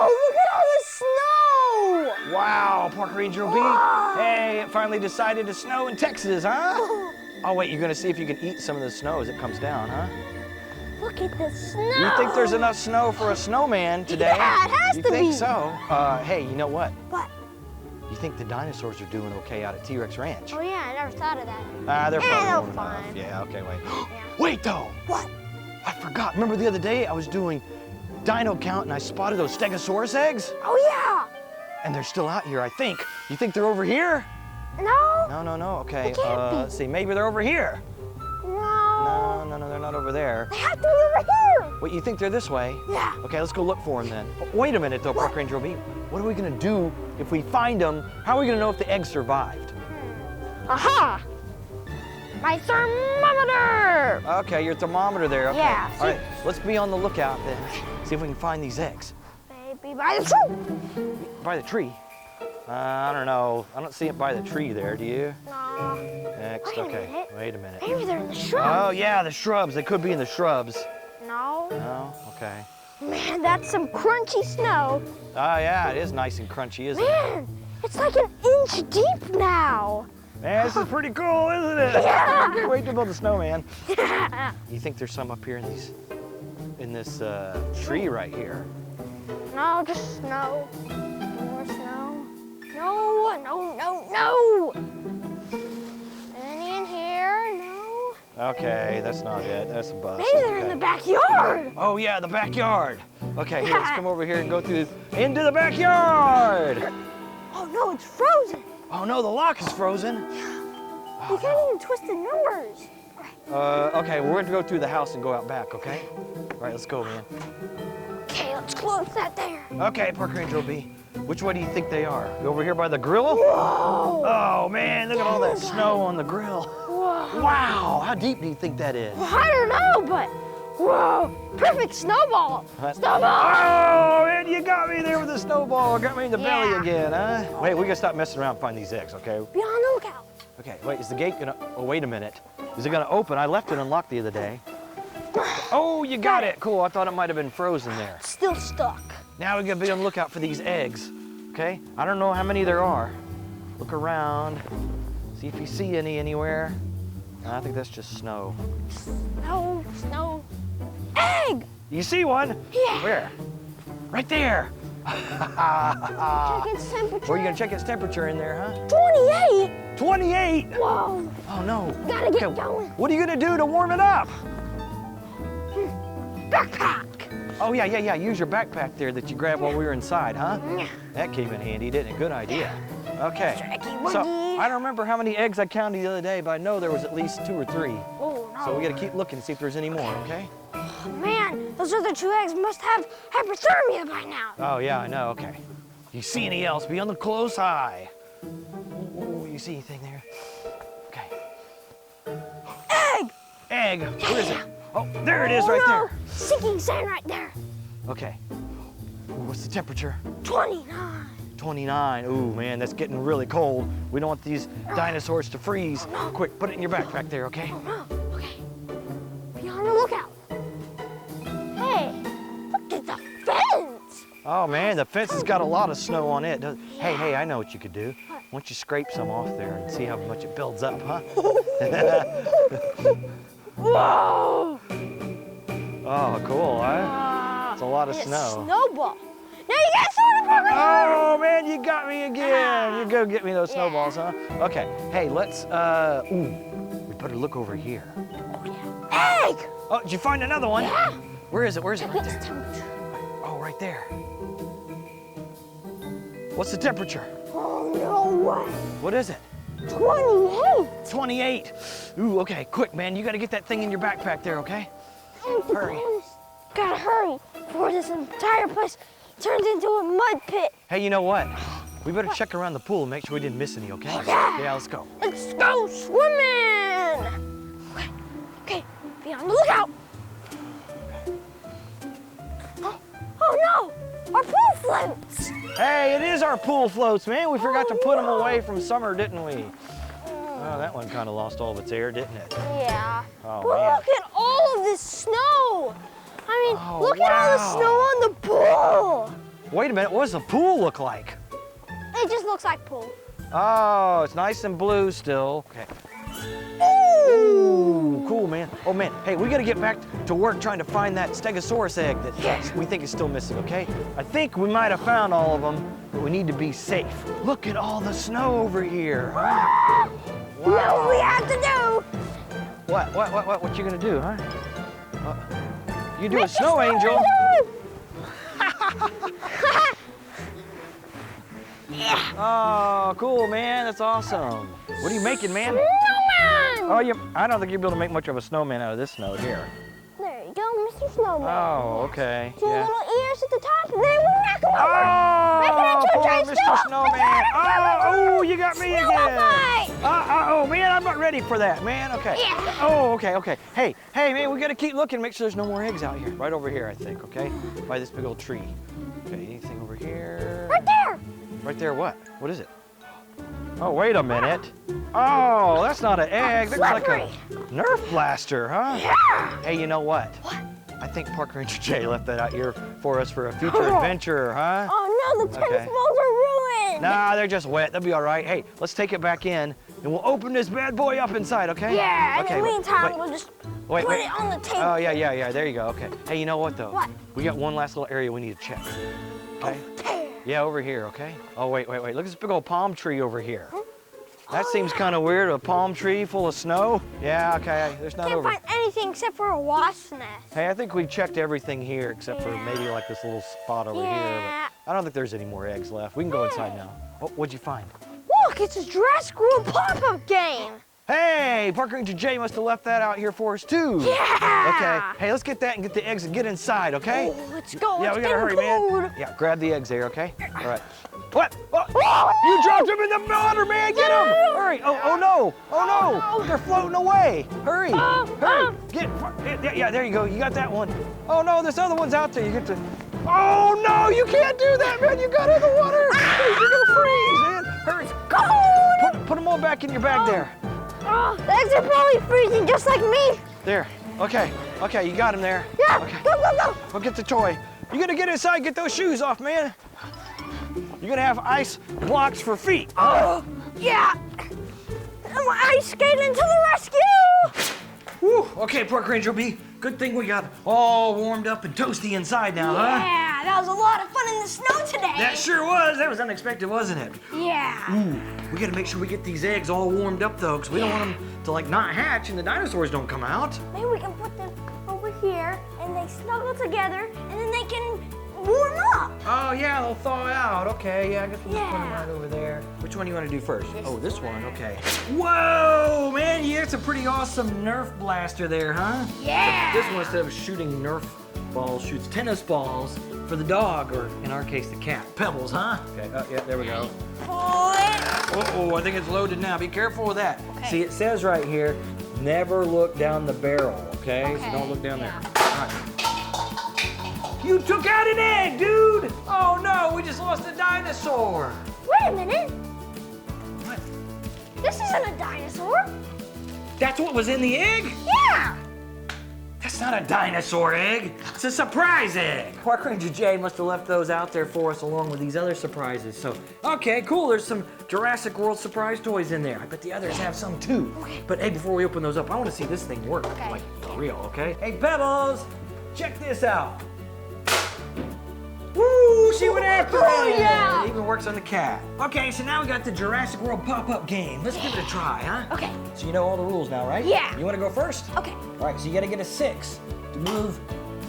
look at all the snow! Wow, Park Ranger B. Hey, it finally decided to snow in Texas, huh? Oh, wait, you're gonna see if you can eat some of the snow as it comes down, huh? Look at the snow! You think there's enough snow for a snowman today? Yeah, it has to be. You think so? Hey, you know what? What? You think the dinosaurs are doing okay out at T-Rex Ranch? Oh yeah, I never thought of that. They're probably doing fine. enough. Yeah, okay, wait. Yeah. Wait, though! What? I forgot. Remember the other day I was doing dino count and I spotted those Stegosaurus eggs? Oh yeah! And they're still out here, I think. You think they're over here? No. No, okay. They can't be. Let's see, maybe they're over here. No, they're not over there. They have to be over here. Wait, you think they're this way? Yeah. Okay, let's go look for them then. Wait a minute though, Park Ranger B. What are we gonna do if we find them? How are we gonna know if the eggs survived? Aha! My thermometer! Okay, your thermometer there, okay. Yeah. All right, let's be on the lookout then. See if we can find these eggs. Maybe by the tree. By the tree? I don't know. I don't see it by the tree there, do you? No. Next, Wait a okay. minute. Wait a minute. Maybe they're in the shrubs. Oh yeah, the shrubs. They could be in the shrubs. No. No? Okay. Man, that's some crunchy snow. Oh yeah, it is nice and crunchy, isn't it? Man, it's like an inch deep now. Man, this is pretty cool, isn't it? Yeah. I can't wait to build a snowman. Yeah. You think there's some up here in this tree right here? No, just snow. More snow. No. Any in here? No. Okay, that's not it. That's a bust. Maybe they're in Okay. the backyard. Oh yeah, the backyard. Okay, here, let's come over here and go through into the backyard. Oh no, it's frozen. Oh no, the lock is frozen. You can't even twist the numbers. Okay, we're gonna go through the house and go out back, okay? All right, let's go, man. Okay, let's close that there. Okay, Park Ranger B. Which way do you think they are? Over here by the grill? Whoa. Oh man, look at all that snow on the grill. Whoa. Wow, how deep do you think that is? Well, I don't know, but whoa, perfect snowball. Snowball. Oh man, you got me there with the snowball. Got me in the belly Yeah. again, huh? Wait, we gotta stop messing around and find these eggs, okay? Be on the lookout. Okay, wait, is the gate gonna, oh wait a minute. Is it gonna open? I left it unlocked the other day. Oh, you got it. Cool, I thought it might have been frozen there. It's still stuck. Now we gotta be on the lookout for these eggs, okay? I don't know how many there are. Look around, see if you see any anywhere. I think that's just snow. Snow. Egg! You see one? Yeah. Where? Right there. Check its temperature. Where are you gonna check its temperature in there, huh? 28. 28! Whoa. Oh no. Gotta get going. What are you gonna do to warm it up? Backpack. Oh yeah, use your backpack there that you grabbed while we were inside, huh? That came in handy, didn't it? Good idea. Okay. So, I don't remember how many eggs I counted the other day, but I know there was at least 2 or 3. Oh, no. So we gotta keep looking, see if there's any more, okay? Oh, man, those other 2 eggs must have hypothermia by now. Oh yeah, I know, okay. You see any else, be on the close eye. Oh, you see anything there? Okay. Egg! Egg, where is it? Oh, there it is right no. there. Sinking sand right there. Okay. Ooh, what's the temperature? 29. 29. Ooh, man, that's getting really cold. We don't want these dinosaurs to freeze. Oh, no. Quick, put it in your backpack there, okay? Oh, no. Okay. Be on the lookout. Hey, look at the fence. Oh, man, the fence has got a lot of snow on it. Hey, I know what you could do. What? Why don't you scrape some off there and see how much it builds up, huh? Whoa. Oh, cool, huh? It's a lot of snow. Snowball. Now you got soda pop. Oh, man, you got me again. You go get me those snowballs, huh? Okay, hey, let's, we better look over here. Oh, yeah. Egg. Oh, did you find another one? Yeah. Where is it? Where is it? Check Right its there. temperature. Oh, right there. What's the temperature? Oh, no way. What is it? 28. 28. Ooh, okay, quick, man. You gotta get that thing in your backpack there, okay? Hurry. Gotta hurry before this entire place turns into a mud pit. Hey, you know what? We better check around the pool and make sure we didn't miss any, okay? Okay. Yeah, let's go. Let's go swimming. Okay, be on the lookout. Oh no, our pool floats. Hey, it is our pool floats, man. We forgot to put them away from summer, didn't we? Oh, that one kind of lost all of its air, didn't it? Yeah. Oh, But man. look at all of this snow. I mean, Oh, look at all the wow. snow on the pool. Wait a minute, what does the pool look like? It just looks like pool. Oh, it's nice and blue still. Okay. Ooh, cool, man. Oh, man. Hey, we got to get back to work trying to find that Stegosaurus egg that we think is still missing, okay? I think we might have found all of them, but we need to be safe. Look at all the snow over here. Huh? Wow. You know what we have to do? What you gonna do, huh? You do a snow angel. Yeah. Oh, cool, man. That's awesome. What are you making, man? Snowman! Oh, I don't think you'll be able to make much of a snowman out of this snow here. There you go, Mr. Snowman. Oh, okay. Two little ears at the top, and then we knock him over. Oh, poor Mr. Snowman. Oh, you got me again. Oh, man, I'm not ready for that, man. Okay. Yeah. Oh, okay. Hey, man, we got to keep looking, make sure there's no more eggs out here. Right over here, I think, okay? By this big old tree. Okay, anything over here? Right there. Right there, what? What is it? Oh, wait a minute. Oh, that's not an egg. That's like a Nerf blaster, huh? Yeah. Hey, you know what? What? I think Park Ranger Jay left that out here for us for a future adventure, huh? Oh, no, the tennis balls are ruined. Nah, they're just wet. They'll be all right. Hey, let's take it back in, and we'll open this bad boy up inside, okay? Yeah, okay, in the meantime, we'll just put it on the table. Oh, yeah. There you go. Okay. Hey, you know what, though? What? We got one last little area we need to check. Okay? Yeah, over here, okay? Oh, wait. Look at this big old palm tree over here. Huh? That seems kind of weird, a palm tree full of snow. Yeah, okay, there's not Can't find anything except for a wasp's nest. Hey, I think we checked everything here except for maybe like this little spot over here. But I don't think there's any more eggs left. We can go inside now. Oh, what'd you find? Look, it's a Jurassic World pop-up game. Hey, Park Ranger Jay must have left that out here for us too. Yeah. Okay, hey, let's get that and get the eggs and get inside, okay? Oh, let's go. Yeah, we gotta hurry, man. Yeah, grab the eggs there, okay? All right. What? Oh, you dropped them in the water, man. Get them. Hurry. Oh no. They're floating away. Hurry. Hurry. Yeah, there you go. You got that one. Oh no, this other one's out there. You get to. Oh no, you can't do that, man. You got in the water. You're gonna freeze, man. Hurry. cold. Put them all back in your bag there. Oh, the eggs are probably freezing just like me. There. Okay, you got him there. Yeah, okay. go. We'll get the toy. You gotta get inside, get those shoes off, man. You're gonna have ice blocks for feet. Oh, yeah. I'm ice skating to the rescue. Whew. Okay, Park Ranger B. Good thing we got all warmed up and toasty inside now, huh? Yeah, that was a lot of fun in the snow today. That sure was. That was unexpected, wasn't it? Yeah. Ooh, we gotta make sure we get these eggs all warmed up though, because we don't want them to like not hatch and the dinosaurs don't come out. Maybe we can put them over here and they snuggle together and then they can warm up. Oh yeah, they'll thaw out. Okay, yeah, I guess we'll just put them right over there. Which one do you want to do first? This one, okay. Whoa, man, yeah, it's a pretty awesome Nerf blaster there, huh? Yeah. This one, instead of shooting Nerf balls, shoots tennis balls for the dog, or in our case, the cat. Pebbles, huh? Okay, yeah, there we go. Pull it. Oh, I think it's loaded now. Be careful with that. Okay. See, it says right here, never look down the barrel, okay? So don't look down there. All right. You took out an egg, dude! Oh no, we just lost a dinosaur. Wait a minute. What? This isn't a dinosaur. That's what was in the egg? Yeah. That's not a dinosaur egg. It's a surprise egg. Park Ranger Jay must have left those out there for us along with these other surprises. So, okay, cool. There's some Jurassic World surprise toys in there. I bet the others have some too. Okay. But hey, before we open those up, I want to see this thing work. Okay. Like, for real, okay? Hey, Pebbles, check this out. Woo, she went after it. Oh, yeah. It even works on the cat. Okay, so now we got the Jurassic World pop-up game. Let's give it a try, huh? Okay. So you know all the rules now, right? Yeah. You want to go first? Okay. All right, so you got to get a 6 to move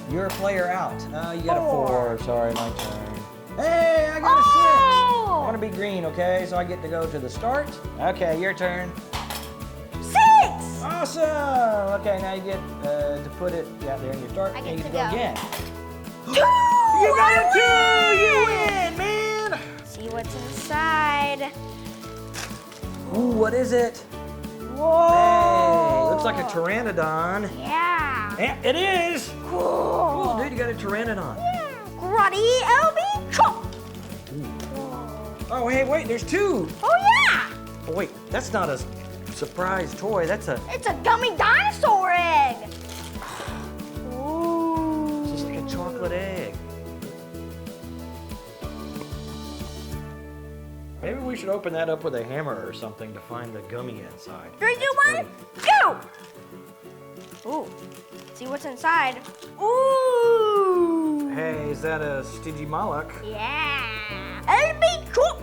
your player out. You got a 4. Sorry, my turn. Hey, I got a 6. I want to be green, okay? So I get to go to the start. Okay, your turn. 6. Awesome. Okay, now you get to put it there in your start. I get and you to go go. again. 2. You got a 2. win! You win, man. See what's inside. Ooh, what is it? Whoa. Hey, looks like a pteranodon. Yeah. Yeah, it is. Cool. Cool, dude, you got a pteranodon. Yeah. Gruddy LB chop. Oh, hey, wait, there's 2. Oh yeah. Oh, wait, that's not a surprise toy. That's a, It's a gummy dinosaur egg. Ooh. it's just like a chocolate egg. Maybe we should open that up with a hammer or something to find the gummy inside. 3, 2, 1, go! Ooh, see what's inside. Ooh! Hey, is that a Stigi Malak? Yeah! LB Chop!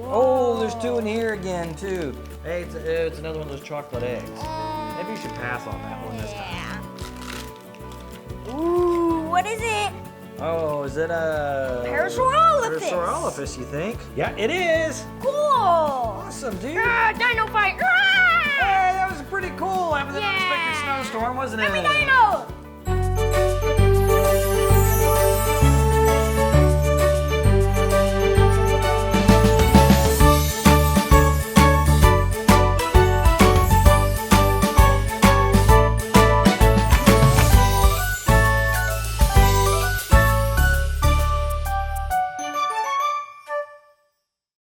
Oh, there's 2 in here again, too. Hey, it's another one of those chocolate eggs. Maybe you should pass on that one this time. Yeah. Ooh, what is it? Oh, is it a... Parasaurolophus. Parasaurolophus, you think? Yeah, it is. Cool. Awesome, dude. Ah, dino fight. Hey, that was pretty cool after the unexpected snowstorm, wasn't it? Dino.